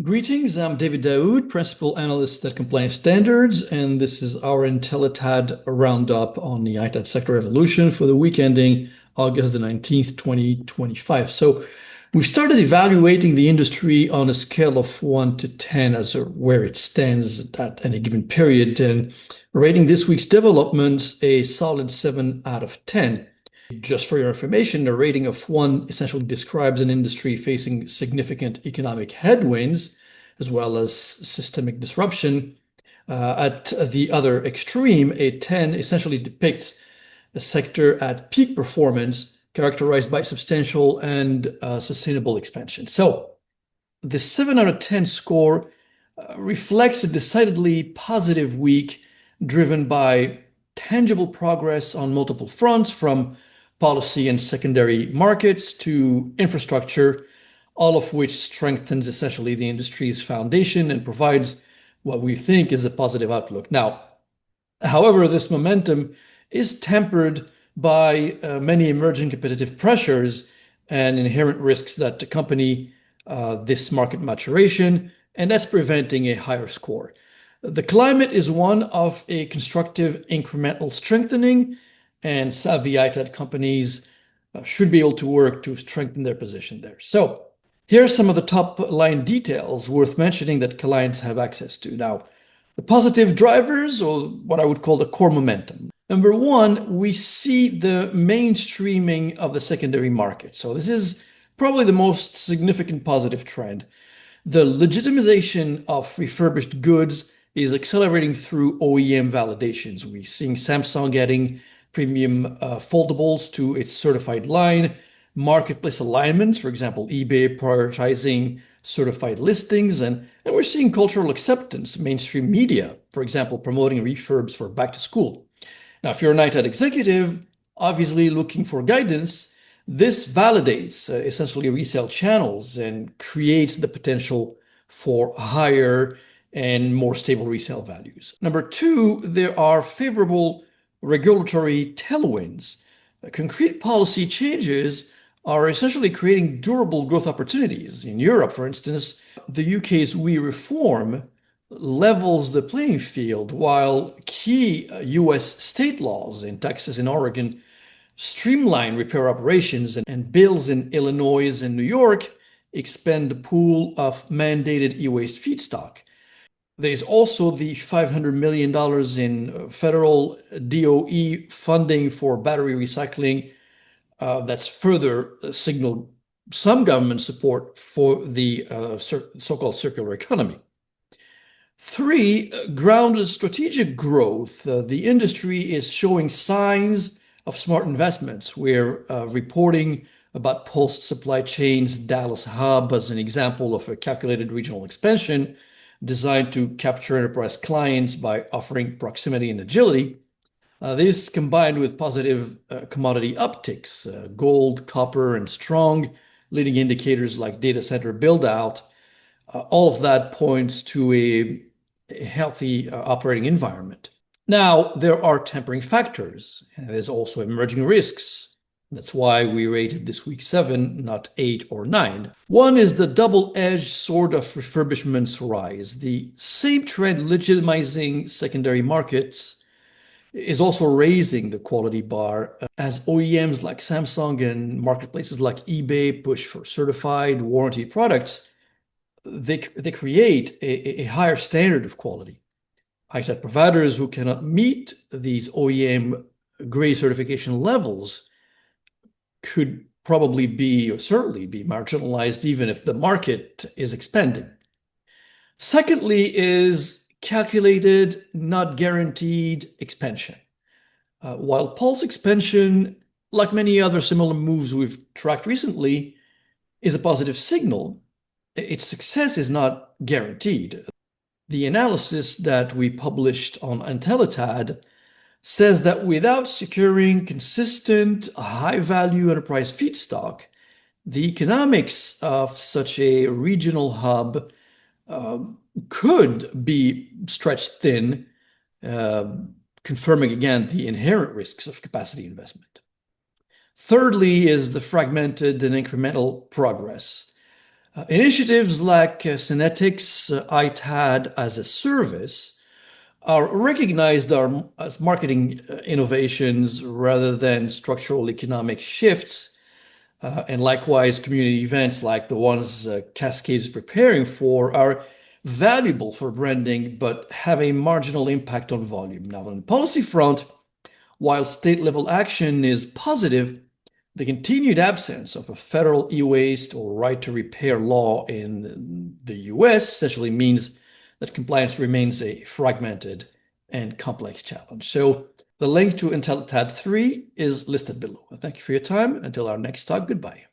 Greetings, I'm David Daoud, Principal Analyst at Compliance Standards, and this is our IntelliTAD roundup on the ITAD sector evolution for the week ending August the 19th, 2025. So we've started evaluating the industry on a scale of 1 to 10 as where it stands at any given period, and rating this week's developments a solid 7 out of 10. Just for your information, a rating of 1 essentially describes an industry facing significant economic headwinds as well as systemic disruption. At the other extreme, a 10 essentially depicts a sector at peak performance characterized by substantial and sustainable expansion. So the 7 out of 10 score reflects a decidedly positive week driven by tangible progress on multiple fronts, from policy and secondary markets to infrastructure, all of which strengthens essentially the industry's foundation and provides what we think is a positive outlook. Now, however, this momentum is tempered by many emerging competitive pressures and inherent risks that accompany this market maturation, and that's preventing a higher score. The climate is one of a constructive incremental strengthening, and savvy ITAD companies should be able to work to strengthen their position there. So here are some of the top line details worth mentioning that clients have access to. Now, the positive drivers, or what I would call the core momentum. Number one, we see the mainstreaming of the secondary market. So this is probably the most significant positive trend. The legitimization of refurbished goods is accelerating through OEM validations. We're seeing Samsung adding premium foldables to its certified line, marketplace alignments, for example, eBay prioritizing certified listings, and we're seeing cultural acceptance, mainstream media, for example, promoting refurbs for back to school. Now, if you're an ITAD executive, obviously looking for guidance, this validates essentially resale channels and creates the potential for higher and more stable resale values. Number two, there are favorable regulatory tailwinds. Concrete policy changes are essentially creating durable growth opportunities. In Europe, for instance, the UK's WE reform levels the playing field, while key US state laws in Texas and Oregon streamline repair operations, and bills in Illinois and New York expand the pool of mandated e-waste feedstock. There's also the $500 million in federal DOE funding for battery recycling that's further signaled some government support for the so-called circular economy. Three, grounded strategic growth. The industry is showing signs of smart investments. We're reporting about Pulse Supply Chain's Dallas hub as an example of a calculated regional expansion designed to capture enterprise clients by offering proximity and agility. This combined with positive commodity upticks, gold, copper, and strong leading indicators like data center build-out, all of that points to a healthy operating environment. Now, there are tempering factors, and there's also emerging risks. That's why we rated this week 7, not 8 or 9. One is the double-edged sword of refurbishment's rise. The same trend legitimizing secondary markets is also raising the quality bar as OEMs like Samsung and marketplaces like eBay push for certified warranty products. They create a higher standard of quality. ITAD providers who cannot meet these OEM grade certification levels could probably be, or certainly be, marginalized even if the market is expanding. Secondly is calculated, not guaranteed expansion. While Pulse expansion, like many other similar moves we've tracked recently, is a positive signal, its success is not guaranteed. The analysis that we published on IntelliTAD says that without securing consistent, high-value enterprise feedstock, the economics of such a regional hub could be stretched thin, confirming again the inherent risks of capacity investment. Thirdly is the fragmented and incremental progress. Initiatives like Synetics, ITAD as a service are recognized as marketing innovations rather than structural economic shifts. And likewise, community events like the ones Cascade is preparing for are valuable for branding, but have a marginal impact on volume. Now, on the policy front, while state level action is positive, the continued absence of a federal e-waste or right to repair law in the US essentially means that compliance remains a fragmented and complex challenge. So the link to IntelliTAD.3 is listed below. Thank you for your time. Until our next talk, goodbye.